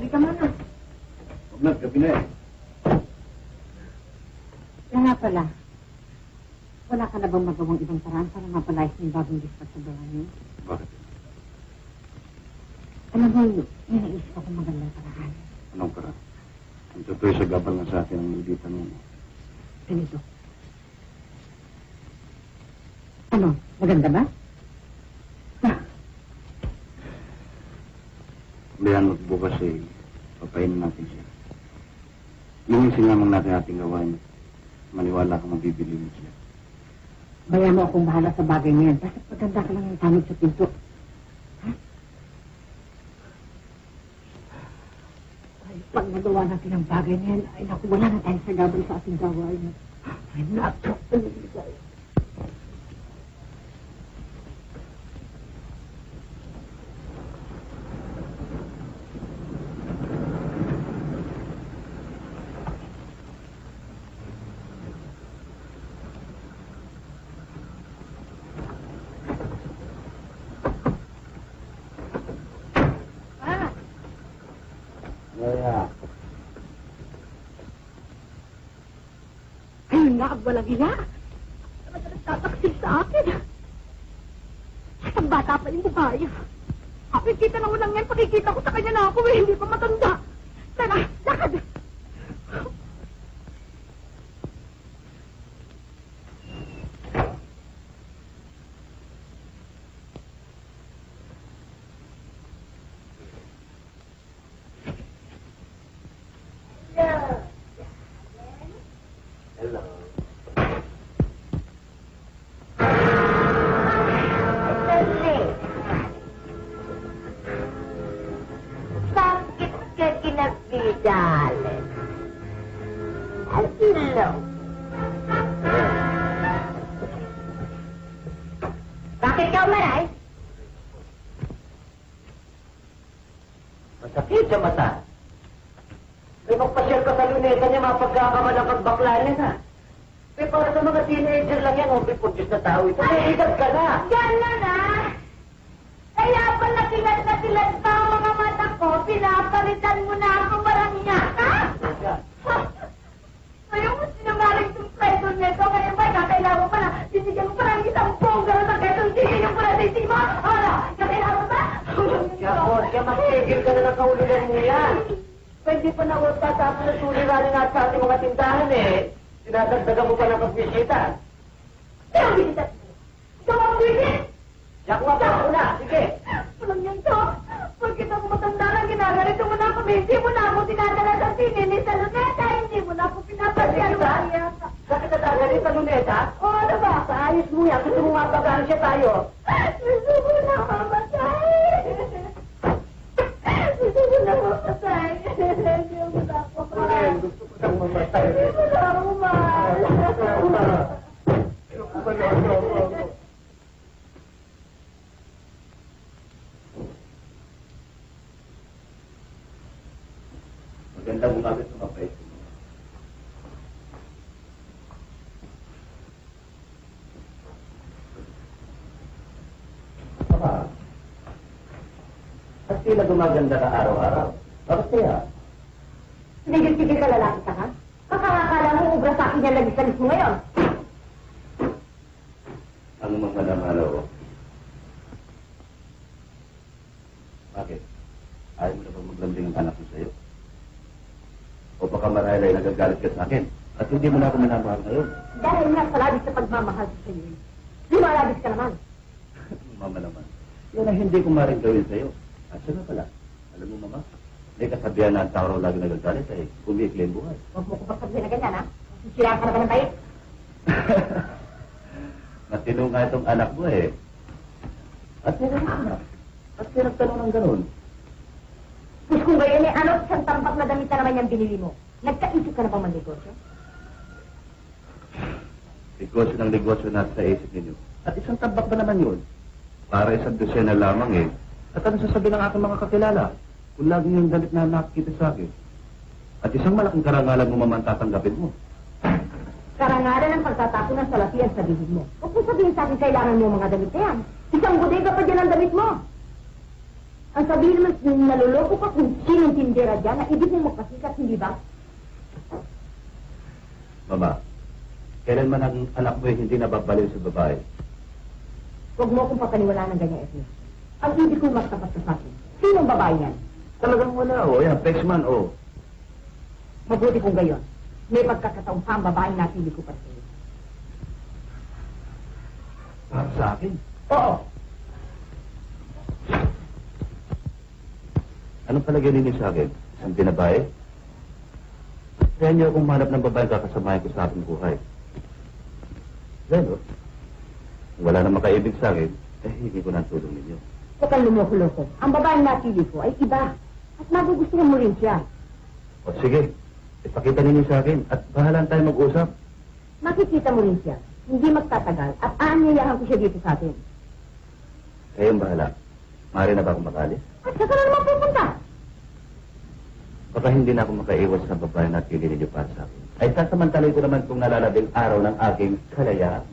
Uwi ka muna. Huwag na, gabi na eh. Kaya nga pala, wala ka na bang magawang ibang paraan para mapalayas ng bagong dispat sa bahay niyo? Bakit? Alam mo, may naisip ako magandang paraan. Anong paraan? Ang totoo sa gabal na sa akin ang nilitan mo. Ganito. Ano, maganda ba? Bayan mo bukas eh, papainin natin siya. Yung sinamang natin ating gawain, maniwala ka mabibili mo siya. Bayan mo akong bahala sa bagay na yan. Basta paganda ka lang ng tanong sa pinto. Ha? Ay, pag nagawa natin ang bagay na yan, ay naku, wala na tayo sa gabal sa ating gawain. Ay, nato. Ayun na, walang hiya. Talaga nagtataksil sa akin. Ang bata pa yung babae. Kita na lang yan, pakikita ko sa kanya na ako eh, hindi pa matanda. Tara, lakad! Bakit ka umaray? Masakit sa mata. May magpasyal ka sa luneta niya, mapagkakamalang pagbakla niya na. Pero para sa mga teenager lang yan, hombre po Diyos na tao ito. May edad ka na. Gano'n na. Kaya pala tilad na tilad pa ang mga mata ko, pinapalitan mo na ako marangya. Ha? Ngayon mo sinungaling itong preso nito, ngayon ba kakailangan pa na bibigyan mo pa ng isang bongga sa ketong tingin yung pala sa mo? Hala, kakailangan pa? Kaya mas-tigil ka na ng kaulunan mo yan. Pwede pa na ulit tatapos na suliranin natin sa ating mga tindahan eh. Sinadagdagan mo pa ng pagbisita. Pero bisit! Ikaw ang bisit! Yak mo pa una, sige. Walang yan to. Pagkit ako matanda lang, ginaganito mo na ako. Hindi mo na ako dinadala sa sinini sa luneta. Hindi mo na ako pinapasyal. Bakit natagalit sa luneta? O ano ba? Sa ayos mo yan, gusto mo mapagaan siya tayo. Gusto mo na mamatay. Gusto mo na mamatay. Hindi mo na ako mahal. Gusto ko nang mamatay. Hindi mo na ako mahal. Maganda gumamit ng mapait ko. Papa, at sila gumaganda ka araw-araw. Bakit kaya? Tigil-tigil ka lalaki ka, ha? Makakakala mo ubra sa akin yan lagi mo ngayon. Ano mang malamalaw ko? Bakit? Ayaw mo na bang maglambing ang anak ko sa'yo? O baka marahil ay nagagalit ka sa akin at hindi mo na ako minamahal ngayon? Dahil nga sa labis sa pagmamahal sa iyo. Lumalabis ka naman. Mama naman, yan ang hindi ko maring gawin sa'yo. At siya na pala, alam mo mama, may kasabihan na ang tao raw lagi nagagalit ay kumikli ang buhay. Huwag mo ko pa sabihin na ganyan, ha? Sisiraan ka na ba ng tayo? Matino nga itong anak mo eh. At meron ka na. At pinagtanong ng ganun. Pues kung gayon eh, ano isang tampak na damit na naman yung binili mo? Nagkaisip ka na bang magnegosyo? Negosyo ng negosyo na sa isip ninyo. At isang tabak ba naman yun? Para isang dosena lamang eh. At ano sasabihin ng aking mga kakilala? Kung laging yung damit na nakikita sa akin. At isang malaking karangalan mo maman tatanggapin mo. Karangalan ng pagtatapon ng salapian sa bibig mo. Huwag mo sabihin sa akin kailangan mo mga damit na yan. Isang bodega pa dyan ang damit mo. Ang sabihin naman, naloloko ka kung sinong tindera dyan na ibig mong magpasikat, hindi ba? Mama, kailan man ang anak mo hindi nababaliw sa babae? Huwag mo akong papaniwala ng ganyan, Edna. Ang ibig kong magtapat ka sa akin. Sinong babae yan? Talagang wala, o. Yan, Pexman, o. Mabuti kung gayon. May pagkakataong pa ang babaeng napili ko para sa'yo. Para sa akin? Oo. Anong palagay ninyo sa akin? Isang binabae? Kaya niyo akong manap ng babae kakasamahin ko sa aking buhay. Dahil, wala na makaibig sa akin, hindi ko na ang tulong ninyo. Huwag kang lumoko-loko. Ang babaeng napili ko ay iba. At magugustuhan mo rin siya. O sige, ipakita ninyo sa akin at bahalan tayo mag-usap. Makikita mo rin siya. Hindi magtatagal at aanyayahan ko siya dito sa atin. Kayong bahala. Maaari na ba akong makalis? At saan ka na naman pupunta? Baka hindi na ako makaiwas sa babae na pili ninyo para sa akin. Ay sasamantalay ko naman itong nalalabing araw ng aking kalayaan.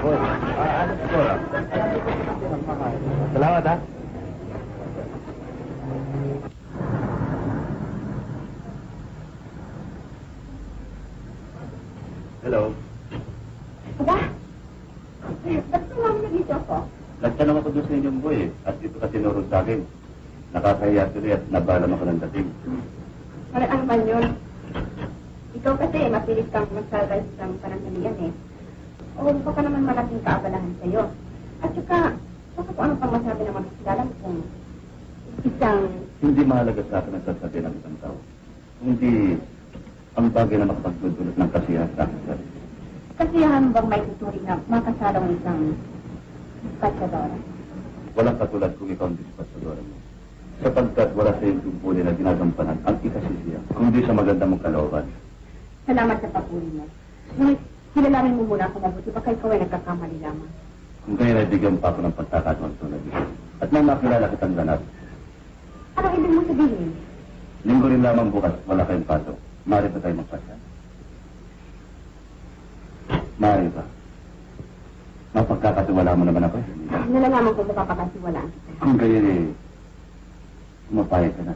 Boy. Ano po? Salamat, ha? Hello. Aba? Ba't tumawag na dito ako? Nagtanong ako doon sa inyong boy, at dito ka tinuro sa akin. Nakakahiya tuloy at nabalam ako ng dating. Ano ba yun? Ikaw kasi, mapilit kang magsalay sa pananalian eh. O baka naman malaking kaabalahan sa'yo. At saka, baka kung ano pang masabi ng mga kilala mo kung isang... Hindi mahalaga sa akin ang sasabi ng isang tao. Kundi ang bagay na makapagdudulot ng kasiyahan sa akin. Kasiyahan bang may tuturing na makasalong isang dispatchadora? Walang katulad kung ikaw ang dispatsadora mo. Sapagkat wala sa iyong tungkulin na ginagampanan ang ikasisiya, kundi sa maganda mong kalooban. Salamat sa papuri mo. Ngunit, kilalanin mo muna kung mabuti, baka ikaw ay nagkakamali lamang. Kung kaya nabigyan pa ako ng pagkakataon tulad dito. At may makilala kitang ganap. Anong ibig mo sabihin? Linggo rin lamang bukas, wala kayong pasok. Maaari ba tayo magpasya? Maaari ba? Mapagkakatiwala mo naman ako. Nalalaman ko mapapakasiwalaan kita. Kung kaya umapayag ka na.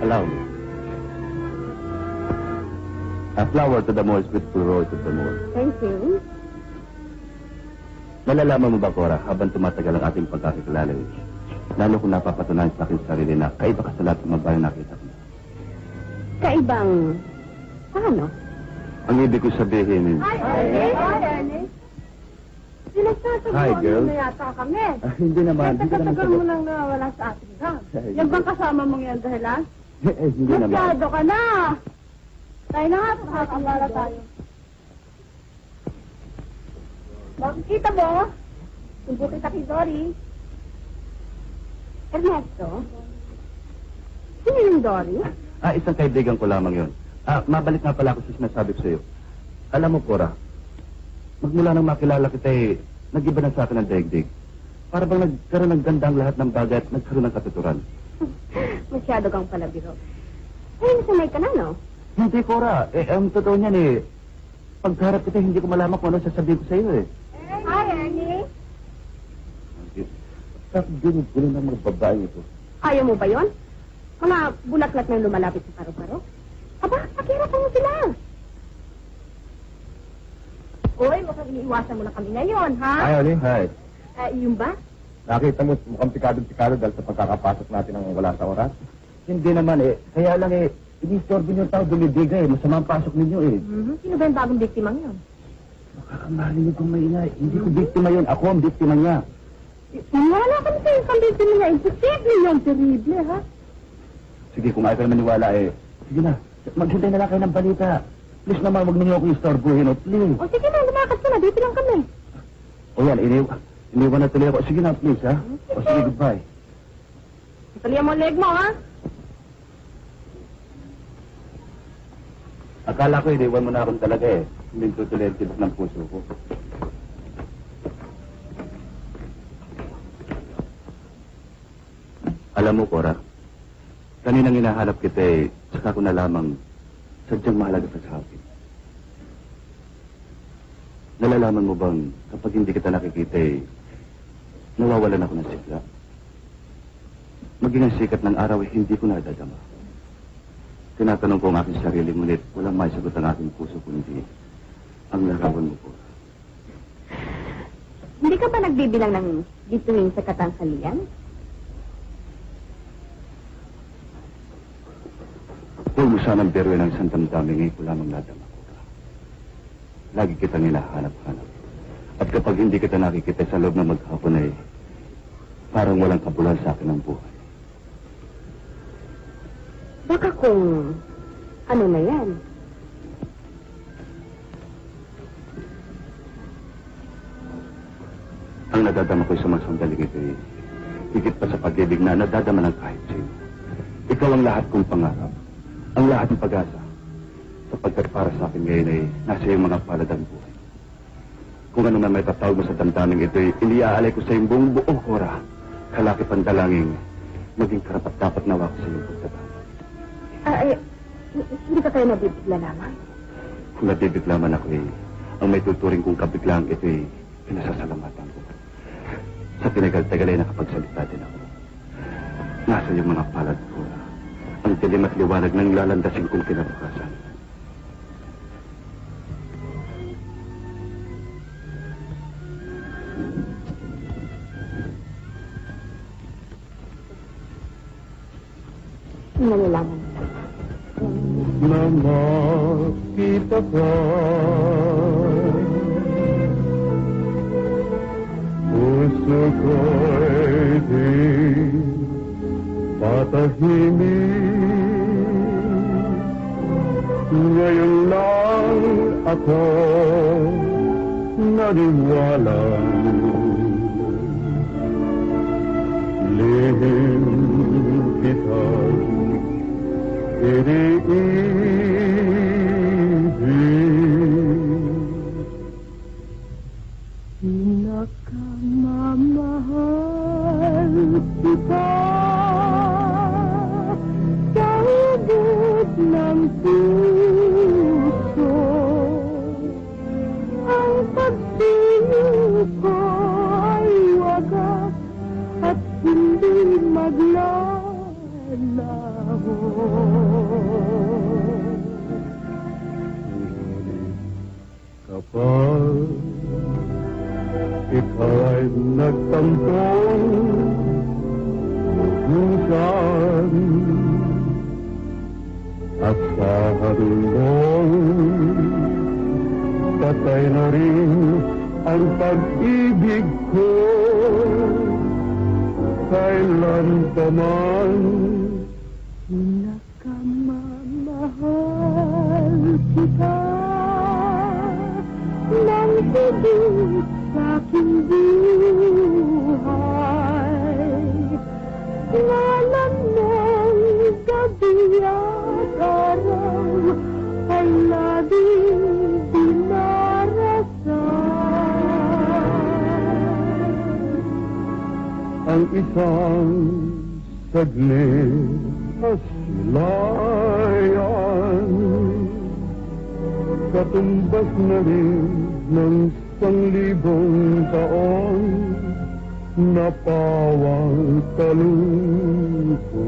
Allow me. A flower to the most beautiful rose of the moon. Thank you. Nalalaman mo ba, Cora, habang tumatagal ang ating pagkakilala, lalo kong napapatunayan sa aking sarili na kaiba ka sa lahat ng mga bagay nakita ko. Kaibang... Paano? Ang ibig ko sabihin, Hi, Ernest. Pinagsasabuhan Hi, girl. mo na yata kami. hindi naman, hindi ka naman Katagal mo lang nawala sa ating gang. Yan bang kasama mong yan dahilan? hindi naman. Masyado ka na. Tayo na nga, pakakawala tayo. Makikita mo? Sumbo kita kay Dory. Ernesto? Sino yung Dory? Isang kaibigan ko lamang yun. Mabalik nga pala ako sa sinasabi ko sa'yo. Alam mo, Cora, magmula nang makilala kita nag-iba na sa akin ang daigdig. Para bang nagkaroon ng gandang lahat ng bagay at nagkaroon ng katuturan. Masyado kang palabiro. Ay, nasanay ka na, no? Hindi, Cora. Ang totoo niyan pagharap kita, hindi ko malaman kung ano sasabihin ko sa'yo Hi, Ernie. Bakit gulo ng mga babae ito? Ayaw mo ba yon? Mga bulaklat na lumalapit sa paro-paro? Aba, pakirapan mo sila. Uy, mukhang iniiwasan mo na kami ngayon, ha? Oli. Hi. Yung ba? Nakita mo mukhang pikado-pikado dahil sa pagkakapasok natin ng wala sa oras? Hindi naman Kaya lang ini-storbo niyo tao dumidiga Masama ang pasok ninyo Sino ba yung bagong biktimang yun? Makakamali niyo kung maingay. Hindi ko biktima yun. Ako ang biktima niya. Wala kami sa isang biktima niya. Imposible yun. Terrible, ha? Sige, kung ayaw ka na maniwala sige na. Maghintay na lang kayo ng balita. Please naman, huwag ninyo akong istorbohin, oh, please. O sige na, lumakad ka na. Dito lang kami. O yan, iniwan na tuloy ako. Sige na, please, ha? O sige, goodbye. Talihan mo ang leg mo, ha? Akala ko, iniwan mo na akong talaga eh. Hindi tutuloy ang tibok ng puso ko. Alam mo, Cora, kaninang hinahanap kita eh, saka ko na lamang sadyang mahalaga ka sa akin. Nalalaman mo bang kapag hindi kita nakikita eh, nawawalan ako ng sigla? Maging ang sikat ng araw ay hindi ko nadadama. Tinatanong ko ang aking sarili, ngunit walang may sagot ang aking puso kundi ang larawan mo, Cora. Hindi ka ba nagbibilang ng bituin sa katanghalian? Huwag mo sanang biruin ang isang damdamin ngayon ko lamang nadama, Cora. Lagi kitang hinahanap-hanap. At kapag hindi kita nakikita sa loob ng maghapon ay parang walang kabulan sa akin ang buhay. Baka kung ano na yan. Ang nadadama ko sa mga sandaling ito ay higit pa sa pag-ibig na nadadama ng kahit sino. Ikaw ang lahat kong pangarap, ang lahat ng pag-asa. Sapagkat para sa akin ngayon ay nasa iyong mga palad ang buhay. Kung ano man may tatawag mo sa damdaming ito ay iniaalay ko sa iyong buong buo, Cora. Kalakip ang dalangin, maging karapat-dapat nawa ko sa iyong pagtatawag. Hindi ka kayo nabibigla naman? Kung nabibigla man ako eh, ang may tuturing kong kabiglang ito ay pinasasalamatan ko. Sa tinagal-tagal ay nakapagsalita din ako. Nasa iyong mga palad, Cora. Ang dilim at liwanag ng lalandasin kong kinabukasan. Nalalaman mo. Na makita ka, puso ko'y di patahimik. Ngayon lang ako naniwala, lihim kita Nakamamahal kita sa higit ng puso. Ang pagtingin ko ay wagas at hindi maglalaho. Kapag ikaw ay nagtantong kung saan at sa harulong patay na rin ang pag-ibig ko kailan pa man. Nakamamahal kita nang higit sa aking buhay. Ngalan ng gabi at araw ay laging dinarasal. Ang isang saglit asilayan, katumbas na rin ng 1,000 taon na pawang kalungkot.